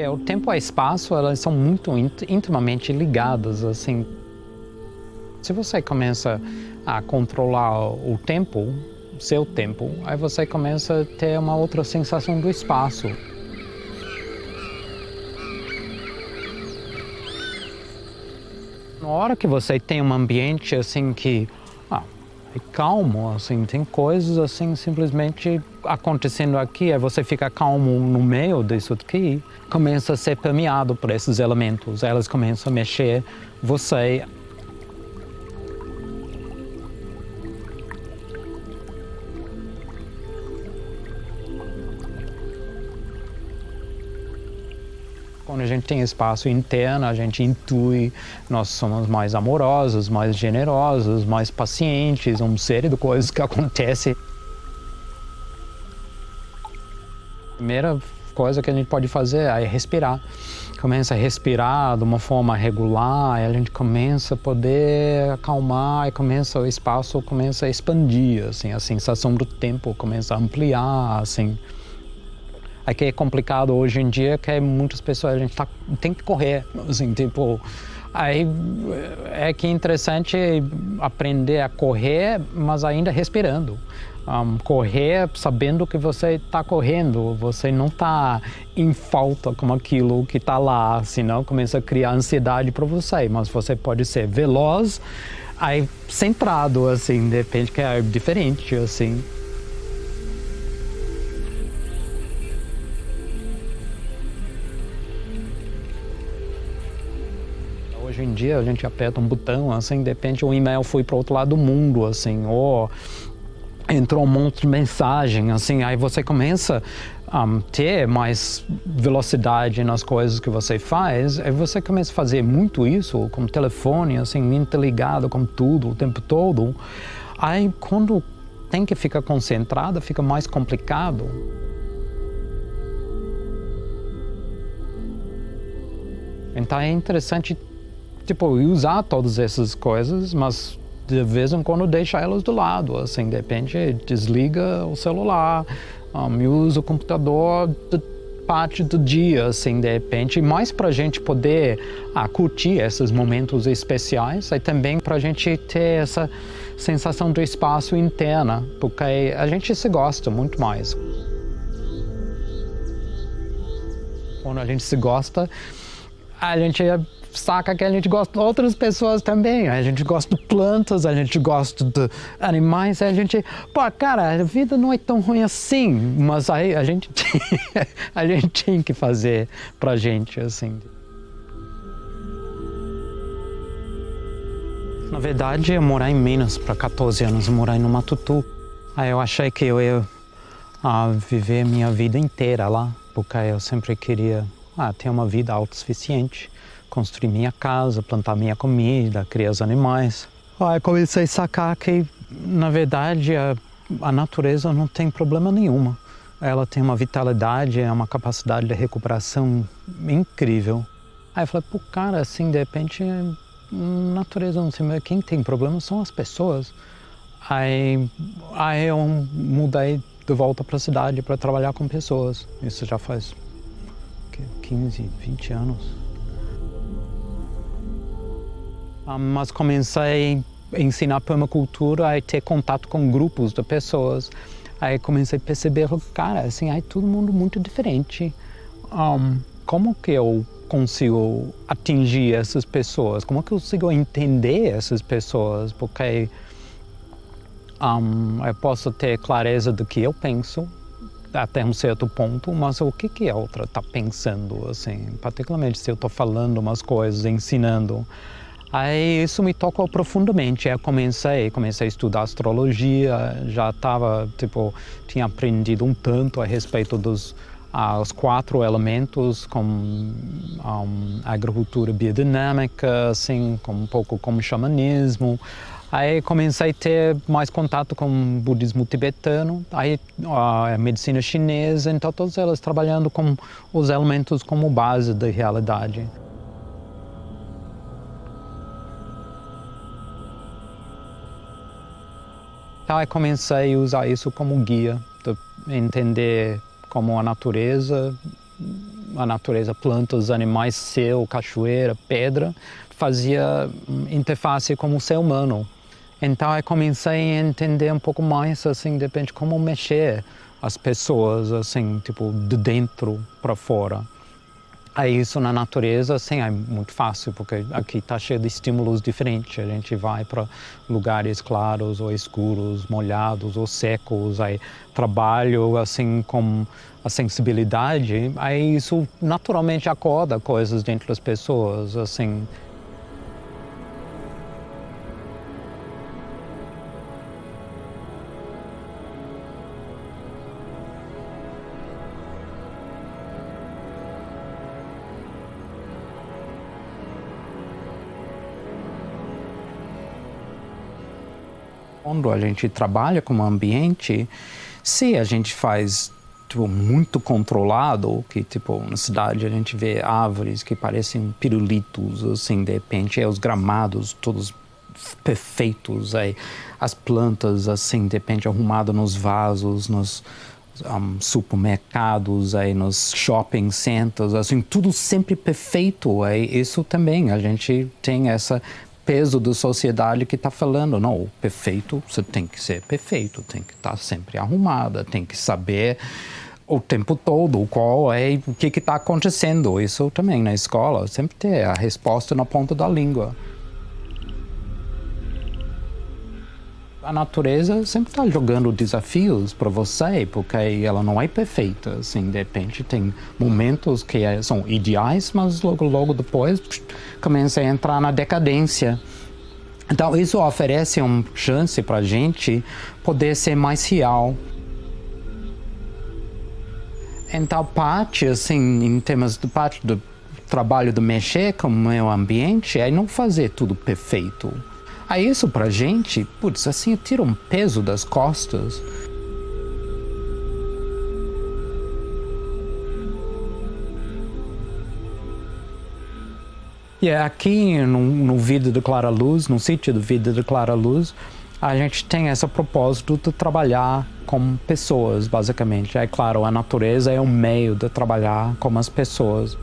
O tempo e o espaço, elas são muito intimamente ligadas, assim. Se você começa a controlar o tempo, seu tempo, aí você começa a ter uma outra sensação do espaço. Na hora que você tem um ambiente assim que é calmo, assim, tem coisas assim simplesmente acontecendo aqui, aí você fica calmo no meio disso aqui, começa a ser permeado por esses elementos, elas começam a mexer você. Quando a gente tem espaço interno, a gente intui, nós somos mais amorosos, mais generosos, mais pacientes, uma série de coisas que acontecem. A primeira coisa que a gente pode fazer é respirar. Começa a respirar de uma forma regular, e a gente começa a poder acalmar, e o espaço começa a expandir, assim, a sensação do tempo começa a ampliar, assim. O que é complicado hoje em dia é que muitas pessoas a gente tem que correr, assim, tipo, aí é que é interessante aprender a correr, mas ainda respirando. Correr sabendo que você está correndo, você não está em falta com aquilo que está lá, senão começa a criar ansiedade para você, mas você pode ser veloz, aí centrado, assim, de repente que é diferente, assim. Hoje em dia a gente aperta um botão, assim, de repente o e-mail foi para o outro lado do mundo, assim, ou entrou um monte de mensagem, assim, aí você começa a ter mais velocidade nas coisas que você faz, aí você começa a fazer muito isso com o telefone, assim, interligado com tudo o tempo todo, aí quando tem que ficar concentrado, fica mais complicado. Então é interessante tipo, usar todas essas coisas, mas de vez em quando deixa elas do lado, assim, de repente desliga o celular, e usa o computador de parte do dia, assim, de repente, mais para a gente poder curtir esses momentos especiais, e também para a gente ter essa sensação do espaço interna, porque a gente se gosta muito mais. Quando a gente se gosta, a gente saca que a gente gosta de outras pessoas também. A gente gosta de plantas, a gente gosta de animais, a gente... Pô, cara, a vida não é tão ruim assim, mas aí a gente tem que fazer pra gente, assim. Na verdade, eu morei em Minas por 14 anos, eu morei no Matutu. Aí eu achei que eu ia viver minha vida inteira lá, porque eu sempre queria ter uma vida autossuficiente. Construir minha casa, plantar minha comida, criar os animais. Aí comecei a sacar que, na verdade, a natureza não tem problema nenhuma. Ela tem uma vitalidade, uma capacidade de recuperação incrível. Aí eu falei, pô, cara, assim, de repente, natureza não sei, quem tem problema são as pessoas. Aí eu mudei de volta para a cidade para trabalhar com pessoas. Isso já faz 15, 20 anos. Mas comecei a ensinar permacultura e ter contato com grupos de pessoas. Aí comecei a perceber, cara, assim, é todo mundo muito diferente. Como que eu consigo atingir essas pessoas? Como que eu consigo entender essas pessoas? Porque eu posso ter clareza do que eu penso até um certo ponto, mas o que a outra está pensando, assim, particularmente se eu estou falando umas coisas, ensinando. Aí isso me tocou profundamente. Eu comecei a estudar astrologia, já tinha aprendido um tanto a respeito dos os 4 elementos, como agricultura biodinâmica, assim, um pouco como xamanismo. Aí comecei a ter mais contato com o budismo tibetano, aí a medicina chinesa, então todas elas trabalhando com os elementos como base da realidade. Então, eu comecei a usar isso como guia, de entender como a natureza a natureza, plantas, animais, céu, cachoeira, pedra, fazia interface com o ser humano. Então eu comecei a entender um pouco mais, assim, de repente, como mexer as pessoas, assim, tipo, de dentro para fora. Aí isso na natureza, assim, é muito fácil, porque aqui está cheio de estímulos diferentes. A gente vai para lugares claros ou escuros, molhados ou secos, aí trabalho, assim, com a sensibilidade, aí isso naturalmente acorda coisas dentro das pessoas, assim. Quando a gente trabalha com o ambiente, se a gente faz tipo, muito controlado, que tipo na cidade a gente vê árvores que parecem pirulitos, assim, de repente, os gramados todos perfeitos, aí as plantas, assim, de repente arrumadas nos vasos, nos supermercados, aí nos shopping centers, assim, tudo sempre perfeito. Aí isso também, a gente tem essa peso da sociedade que está falando, não, o perfeito, você tem que ser perfeito, tem que estar sempre arrumada, tem que saber o tempo todo qual é, o que está acontecendo. Isso também na escola, sempre ter a resposta na ponta da língua. A natureza sempre está jogando desafios para você, porque ela não é perfeita, assim, de repente tem momentos que são ideais, mas logo depois começa a entrar na decadência. Então isso oferece uma chance para a gente poder ser mais real. Então parte, assim, em termos de parte do trabalho de mexer com o meio ambiente, é não fazer tudo perfeito. Aí isso pra gente, putz, assim, tira um peso das costas. E aqui no Vida de Clara Luz, no sítio do Vida de Clara Luz, a gente tem esse propósito de trabalhar com pessoas, basicamente. É claro, a natureza é um meio de trabalhar com as pessoas.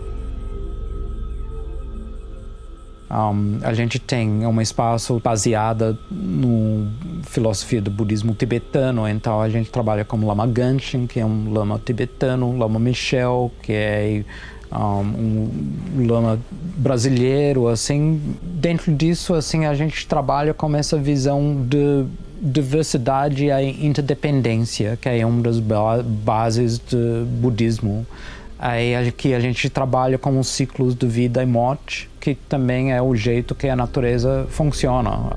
A gente tem um espaço baseado na filosofia do budismo tibetano, então a gente trabalha com Lama Gangchen, que é um lama tibetano, Lama Michel, que é um lama brasileiro, assim. Dentro disso, assim, a gente trabalha com essa visão de diversidade e interdependência, que é uma das bases do budismo. Aí aqui a gente trabalha com os ciclos de vida e morte, que também é o jeito que a natureza funciona.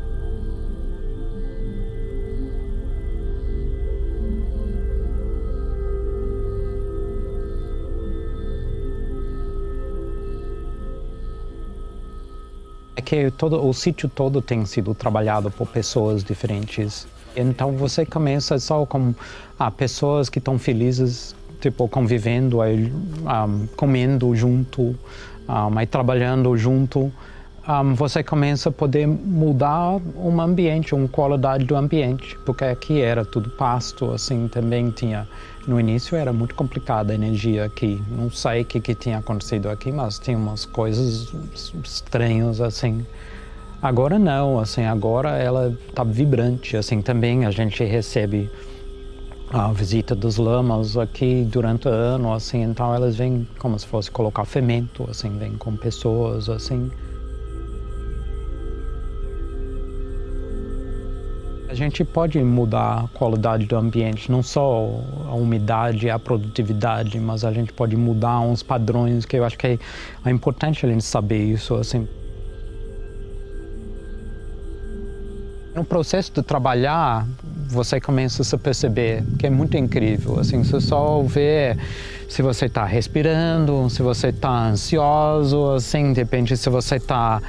É que o sítio todo tem sido trabalhado por pessoas diferentes. Então você começa só com pessoas que estão felizes, tipo, convivendo, aí, comendo junto, aí trabalhando junto, você começa a poder mudar um ambiente, uma qualidade do ambiente, porque aqui era tudo pasto, assim, também tinha, no início era muito complicada a energia aqui, não sei o que tinha acontecido aqui, mas tinha umas coisas estranhas, assim. Agora não, assim, agora ela está vibrante, assim, também a gente recebe a visita dos lamas aqui durante o ano, assim, então elas vêm como se fosse colocar fermento, assim, vêm com pessoas, assim. A gente pode mudar a qualidade do ambiente, não só a umidade e a produtividade, mas a gente pode mudar uns padrões que eu acho que é importante a gente saber isso, assim. No processo de trabalhar, você começa a se perceber que é muito incrível, assim, você só vê se você está respirando, se você está ansioso, assim, depende se você está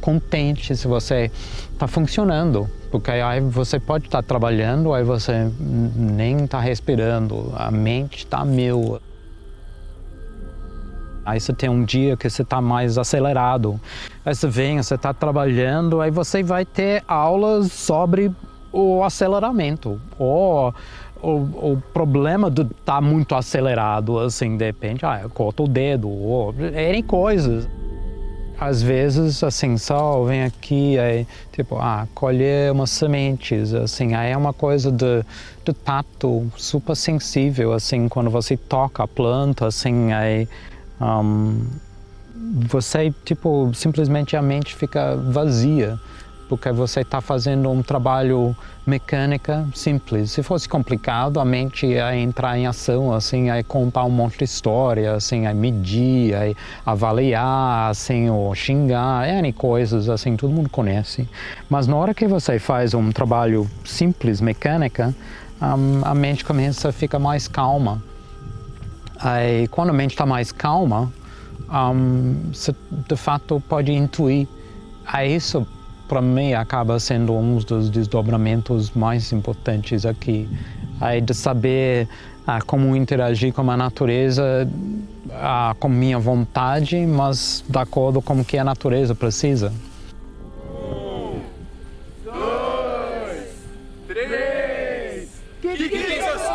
contente, se você está funcionando, porque aí você pode estar trabalhando, aí você nem está respirando, a mente está mil. Aí você tem um dia que você está mais acelerado, aí você vem, você está trabalhando, aí você vai ter aulas sobre o aceleramento, ou o problema de estar muito acelerado, assim, de repente, corta o dedo, ou N coisas. Às vezes, assim, só vem aqui, aí, tipo, colher umas sementes, assim, aí é uma coisa de tato super sensível, assim, quando você toca a planta, assim, aí você, tipo, simplesmente a mente fica vazia, porque você está fazendo um trabalho mecânica simples. Se fosse complicado, a mente ia entrar em ação, assim, aí contar um monte de história, assim, aí medir, aí avaliar, assim, ou xingar, N coisas, assim, todo mundo conhece. Mas na hora que você faz um trabalho simples, mecânica, a mente começa a ficar mais calma. Aí, quando a mente está mais calma, você de fato pode intuir. Aí isso, para mim, acaba sendo um dos desdobramentos mais importantes aqui. Aí de saber como interagir com a natureza com minha vontade, mas de acordo com o que a natureza precisa. 1, 2, 3. Que eu sou?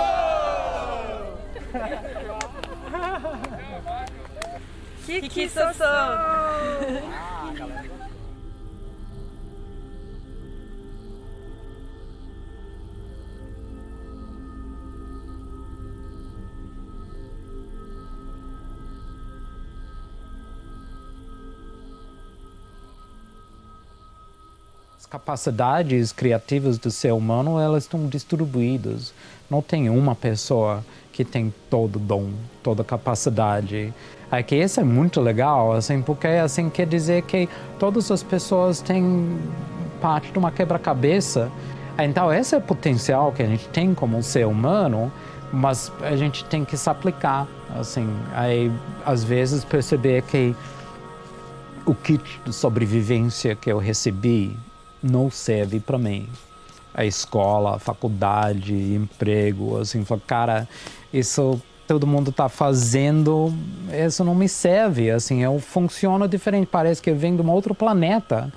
Que Sossô! As capacidades criativas do ser humano, elas estão distribuídas. Não tem uma pessoa que tem todo o dom, toda a capacidade. Que isso é muito legal, assim, porque assim quer dizer que todas as pessoas têm parte de uma quebra-cabeça. Então esse é o potencial que a gente tem como ser humano, mas a gente tem que se aplicar, assim. Aí às vezes perceber que o kit de sobrevivência que eu recebi não serve para mim. A escola, a faculdade, emprego, assim, cara, isso todo mundo está fazendo, isso não me serve, assim, eu funciono diferente, parece que eu venho de um outro planeta.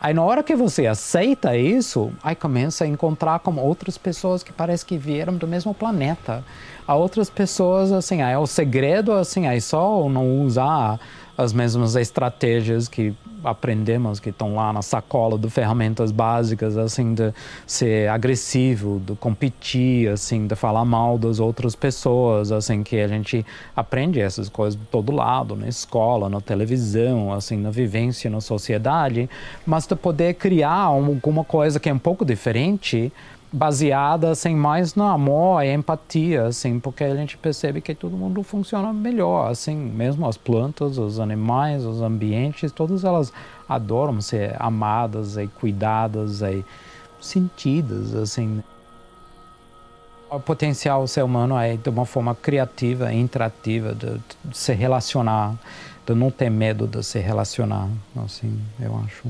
Aí na hora que você aceita isso, aí começa a encontrar com outras pessoas que parece que vieram do mesmo planeta. Há outras pessoas, assim, aí o segredo, assim, aí só não usar as mesmas estratégias que aprendemos, que estão lá na sacola de ferramentas básicas, assim, de ser agressivo, de competir, assim, de falar mal das outras pessoas, assim, que a gente aprende essas coisas de todo lado, na escola, na televisão, assim, na vivência, na sociedade, mas de poder criar alguma coisa que é um pouco diferente, baseada assim, mais no amor e empatia, assim, porque a gente percebe que todo mundo funciona melhor, assim, mesmo as plantas, os animais, os ambientes, todas elas adoram ser amadas e cuidadas e sentidas, assim. O potencial do ser humano é de uma forma criativa, interativa, de se relacionar, de não ter medo de se relacionar, assim, eu acho.